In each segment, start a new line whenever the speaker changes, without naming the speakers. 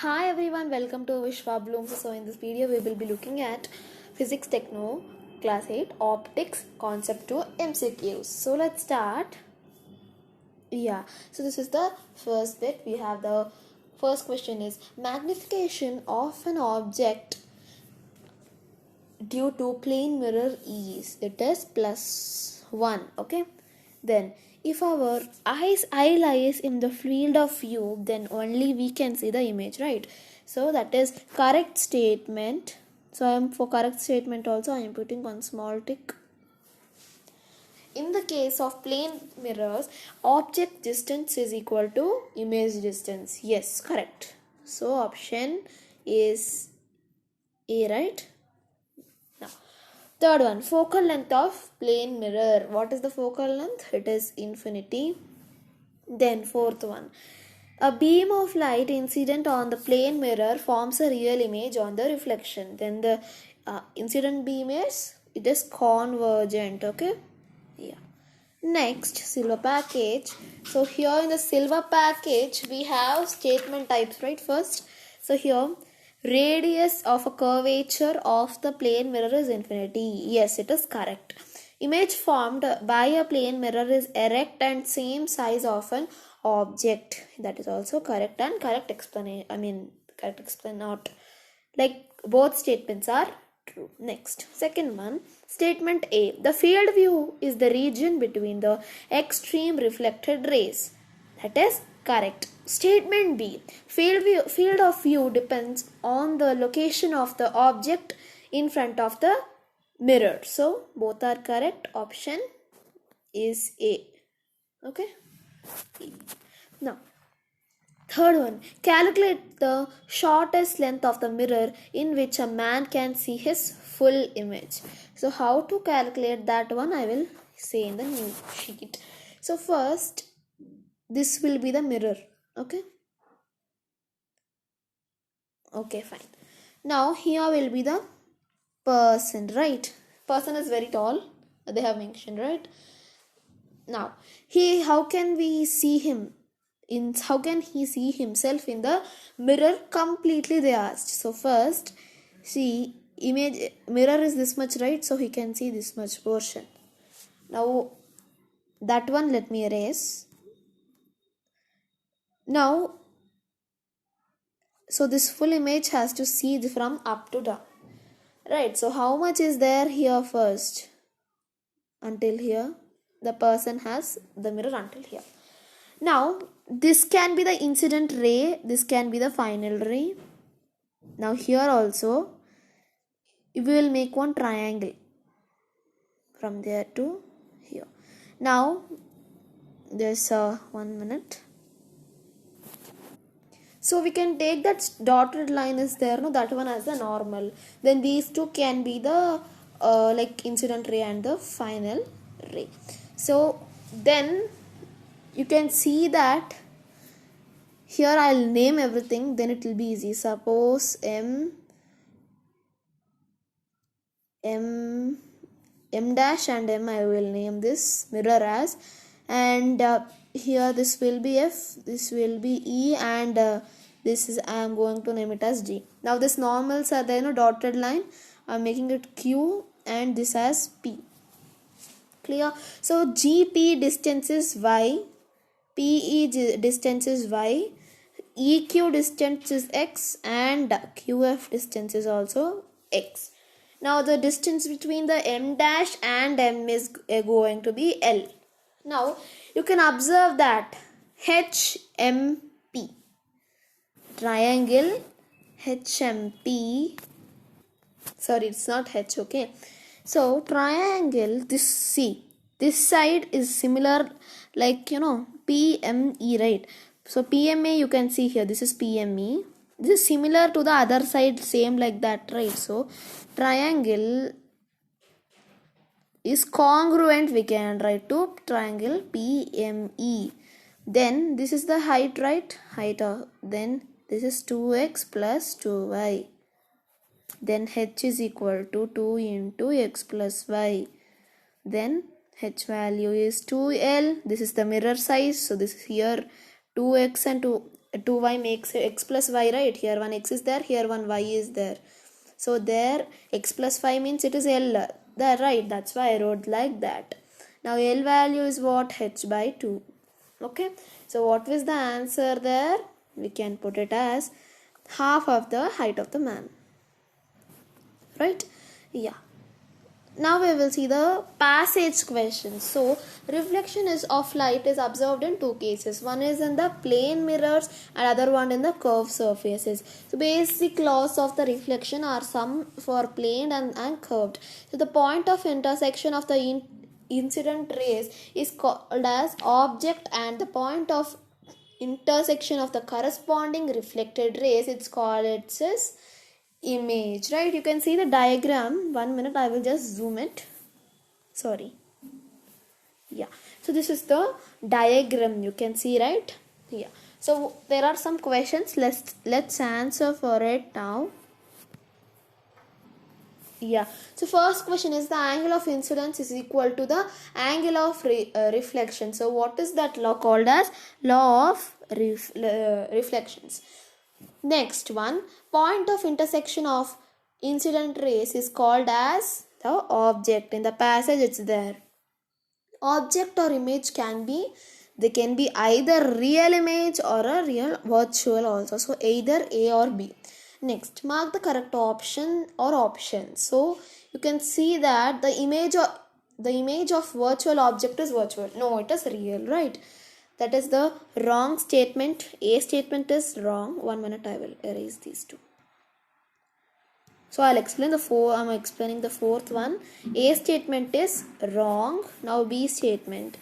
Hi everyone, welcome to Vishwa Bloom. So in this video we will be looking at Physics Techno Class 8 Optics Concept 2 MCQs. So let's start. So this is the first bit. We have the first question is magnification of an object due to plane mirror is, it is +1. Okay, then if our eye lies in the field of view, then only we can see the image, right? So that is correct statement. So I am for correct statement also I am putting one small tick. In the case of plane mirrors, object distance is equal to image distance. Yes, correct. So option is A, right? Now, third one, focal length of plane mirror. What is the focal length? It is infinity. Then fourth one, a beam of light incident on the plane mirror forms a real image on the reflection. Then the incident beam it is convergent. Okay. Yeah. Next, silver package. So here in the silver package we have statement types, right? First, so here radius of a curvature of the plane mirror is infinity. Yes, it is correct. Image formed by a plane mirror is erect and same size of an object. That is also correct and correct explanation. Correct explain not. Like both statements are true. Next, second one, statement A. The field view is the region between the extreme reflected rays. That is correct. Statement B. Field of view depends on the location of the object in front of the mirror. So both are correct. Option is A. Okay. Now, third one, calculate the shortest length of the mirror in which a man can see his full image. So how to calculate that one I will say in the new sheet. So first, this will be the mirror. Okay. Okay, fine. Now here will be the person, right? Person is very tall. They have mentioned, right? Now, how can we see him? How can he see himself in the mirror? Completely they asked. So first, see, image mirror is this much, right? So he can see this much portion. Now that one let me erase. Now, so this full image has to see from up to down, right? So how much is there here first? Until here, the person has the mirror until here. Now, this can be the incident ray, this can be the final ray. Now, here also, we will make one triangle from there to here. Now, there's 1 minute. So, we can take that dotted line is there, no, that one as the normal. Then these two can be the like incident ray and the final ray. So, then you can see that here I'll name everything, then it will be easy. Suppose M dash and M I will name this mirror as, and here this will be F, this will be E, and this is I am going to name it as G. Now this normals are there, no dotted line. I'm making it Q and this as P. Clear? So GP distance is Y, PE distance is Y, EQ distance is X, and QF distance is also X. Now the distance between the M dash and M is going to be L. Now you can observe that HMP, triangle HMP, sorry it's not H, okay. So triangle, this side is similar like PME, right? So PMA you can see here, this is PME. This is similar to the other side, same like that, right? So triangle is congruent, we can write to triangle PME. Then this is the height, right? Then this is 2x plus 2y. Then h is equal to 2 into x plus y. Then h value is 2L. This is the mirror size. So this is here 2x and 2 2y makes x plus y, right? Here one x is there, here one y is there. So there x plus 5 means it is L there, right? That's why I wrote like that. Now L value is what? H by 2. Okay. So what was the answer there? We can put it as half of the height of the man. Right? Yeah. Now we will see the passage question. So reflection of light is observed in two cases. One is in the plane mirrors and other one in the curved surfaces. So basic laws of the reflection are some for plane and curved. So the point of intersection of the incident rays is called as object, and the point of intersection of the corresponding reflected rays, it's called its image, right? You can see the diagram. 1 minute, I will just zoom it. Sorry. Yeah. So this is the diagram, you can see, right? Yeah. So there are some questions. Let's answer for it now. Yeah. So first question is the angle of incidence is equal to the angle of reflection. So what is that law called as? Law of reflections. Next one, point of intersection of incident rays is called as the object. In the passage it's there. Object or image can be either real image or a real virtual also. So either A or B. Next, mark the correct option or options. So you can see that the image of virtual object is virtual. No, it is real, right? That is the wrong statement. A statement is wrong. 1 minute, I will erase these two. So I'll explain I'm explaining the fourth one. A statement is wrong. Now B statement.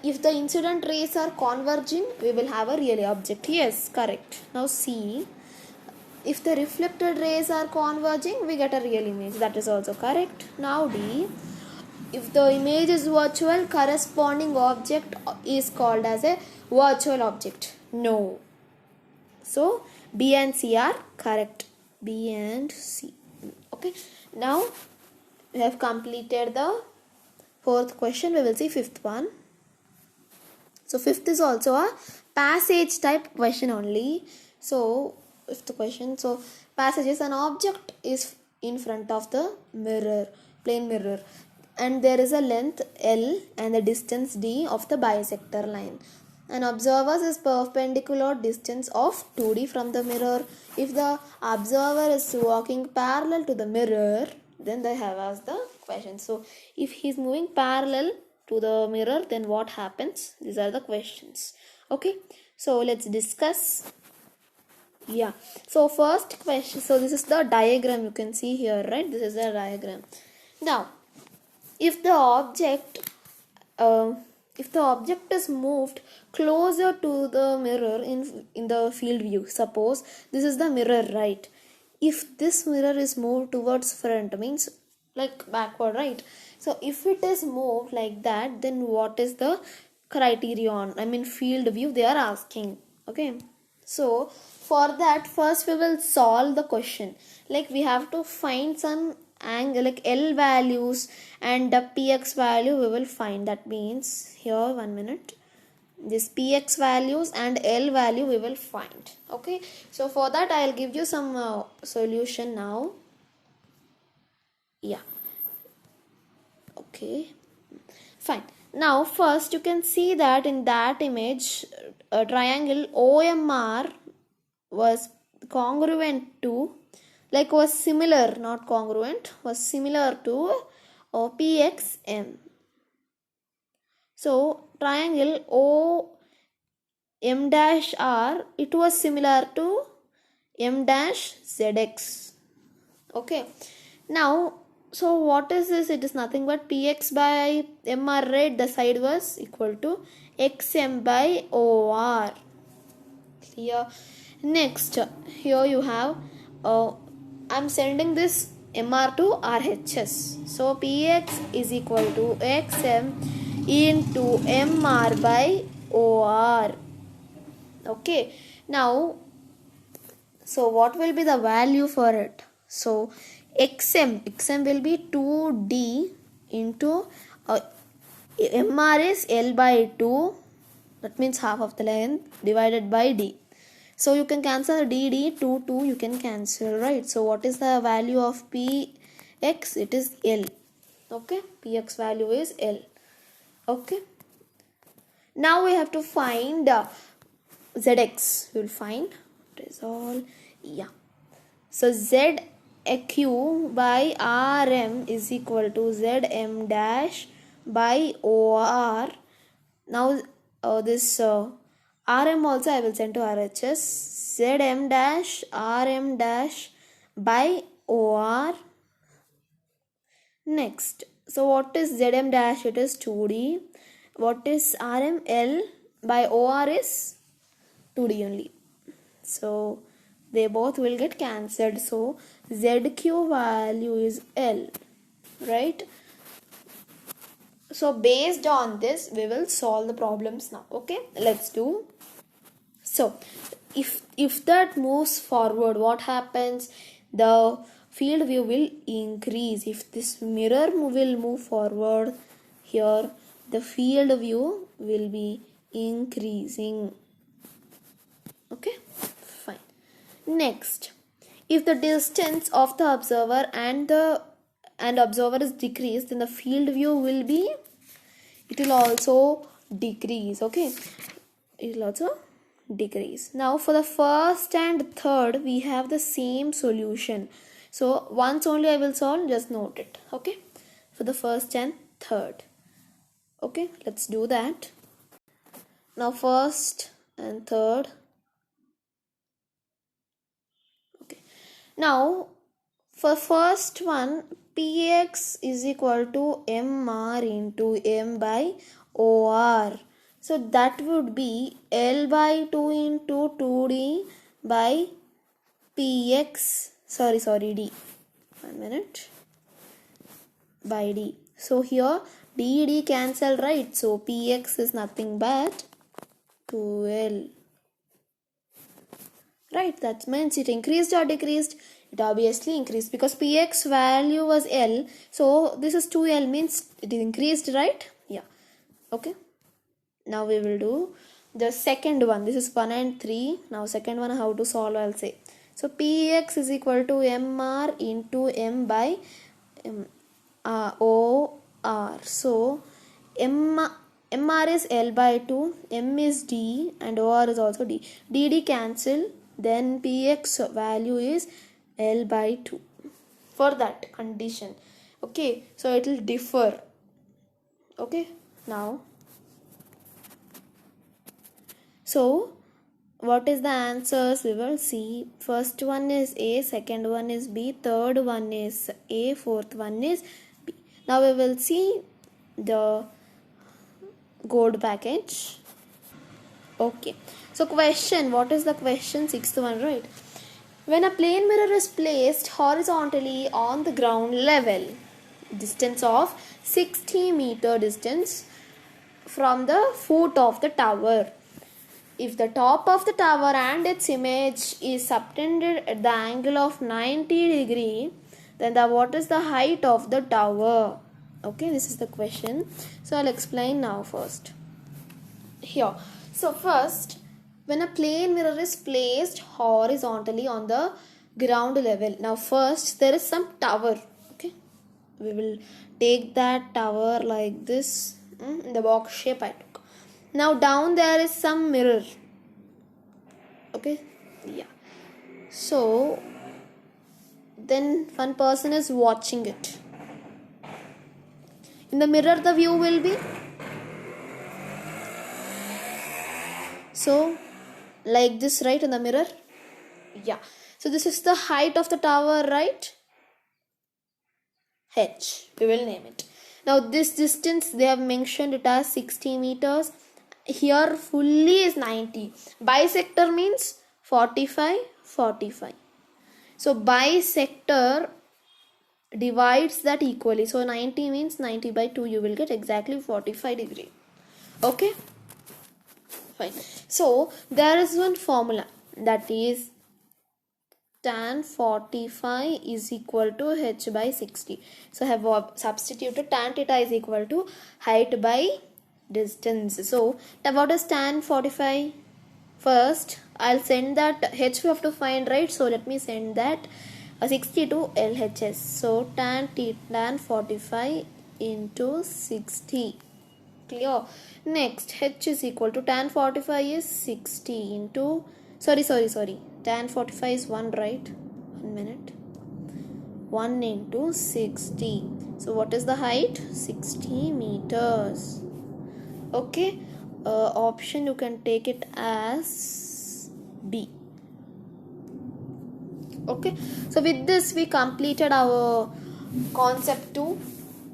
If the incident rays are converging, we will have a real object. Yes, correct. Now C. If the reflected rays are converging, we get a real image. That is also correct. Now D. If the image is virtual, corresponding object is called as a virtual object. No. So B and C are correct. B and C. Okay. Now we have completed the fourth question. We will see fifth one. So fifth is also a passage type question only. So fifth question. So passage is an object is in front of the mirror, plane mirror, and there is a length L and the distance D of the bisector line. An observer is perpendicular distance of 2D from the mirror. If the observer is walking parallel to the mirror, then they have asked the question. So if he is moving parallel to the mirror, then what happens? These are the questions. Okay, so let's discuss. Yeah, so first question. So this is the diagram, you can see here, right? This is the diagram. Now if the object is moved closer to the mirror in the field view, suppose this is the mirror, right? If this mirror is moved towards front, means like backward, right? So if it is moved like that, then what is the criterion, I mean field view they are asking. Okay, so for that first we will solve the question. Like we have to find some angle like L values and the px value we will find. That means here 1 minute, this px values and L value we will find. Okay, so for that I'll give you some solution now. Yeah, okay, fine. Now first you can see that in that image a triangle OMR was congruent to, like was similar, not congruent, was similar to PXM. So triangle OM dash R, it was similar to M dash ZX. Okay, now so what is this? It is nothing but PX by MR, right? The side was equal to XM by OR. Clear? Next, here you have I'm sending this MR to RHS. So PX is equal to XM into MR by OR. Okay, now so what will be the value for it? So XM will be 2D into MR is L by 2 That means half of the length divided by d. So you can cancel d, 2 you can cancel, right? So what is the value of px? It is L. Okay, px value is L. Okay, now we have to find zx. We will find it is all, yeah. So ZQ by RM is equal to ZM dash by OR. Now this RM also I will send to RHS. ZM dash RM dash by OR. Next, so what is ZM dash? It is 2D. What is RM? L by OR is 2D only. So they both will get cancelled. So ZQ value is L, right? So based on this, we will solve the problems now. Okay, let's do. So if that moves forward, what happens? The field view will increase. If this mirror will move forward, here the field view will be increasing. Okay, fine. Next, if the distance of the observer and observer is decreased, then the field view will be, it will also decrease. Okay, it will also decrease. Now for the first and third, we have the same solution. So once only I will solve, just note it. Okay, for the first and third. Okay, let's do that. Now first and third. Okay, now for first one, px is equal to mr into m by or. So that would be L by 2 into 2d by px, sorry d, 1 minute, by d. So here d cancel, right? So px is nothing but 2L. Right, that means it increased or decreased? It obviously increased because px value was L. So this is 2L, means it is increased, right? Yeah. Okay. Now we will do the second one. This is 1 and 3. Now second one, how to solve, I'll say. So px is equal to mr into m by or. So mr is L by 2, m is d, and or is also d. dd cancel, then px value is L by 2 for that condition. Okay, so it will differ. Okay, now so what is the answers? We will see. First one is A, second one is B, third one is A, fourth one is B. Now we will see the code package. Okay, so question, what is the question? Sixth one, right? When a plane mirror is placed horizontally on the ground level, distance of 60-meter distance from the foot of the tower. If the top of the tower and its image is subtended at the angle of 90 degree, then what is the height of the tower? Okay, this is the question. So I'll explain now first. Here. So first, when a plane mirror is placed horizontally on the ground level. Now first, there is some tower. Okay, we will take that tower like this, in the box shape I took. Now down there is some mirror. Okay, yeah. So then one person is watching it. In the mirror the view will be so like this, right? In the mirror, yeah. So this is the height of the tower, right? H, we will name it. Now this distance they have mentioned it as 60 meters. Here fully is 90. Bisector means 45, 45. So bisector divides that equally. So 90 means 90 by 2. You will get exactly 45 degree. Okay, fine. So there is one formula, that is tan 45 is equal to h by 60. So I have substituted tan theta is equal to height by distance. So what is tan 45? First I'll send that h we have to find, right? So let me send that 60 to LHS. So tan 45 into 60. Clear? Next, h is equal to tan 45 is 60 into sorry. Tan 45 is 1, right? 1 minute. 1 into 60. So what is the height? 60 meters. Okay. Option you can take it as B. Okay. So with this we completed our concept 2.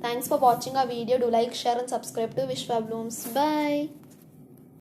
Thanks for watching our video. Do like, share and subscribe to Vishwa Blooms. Bye.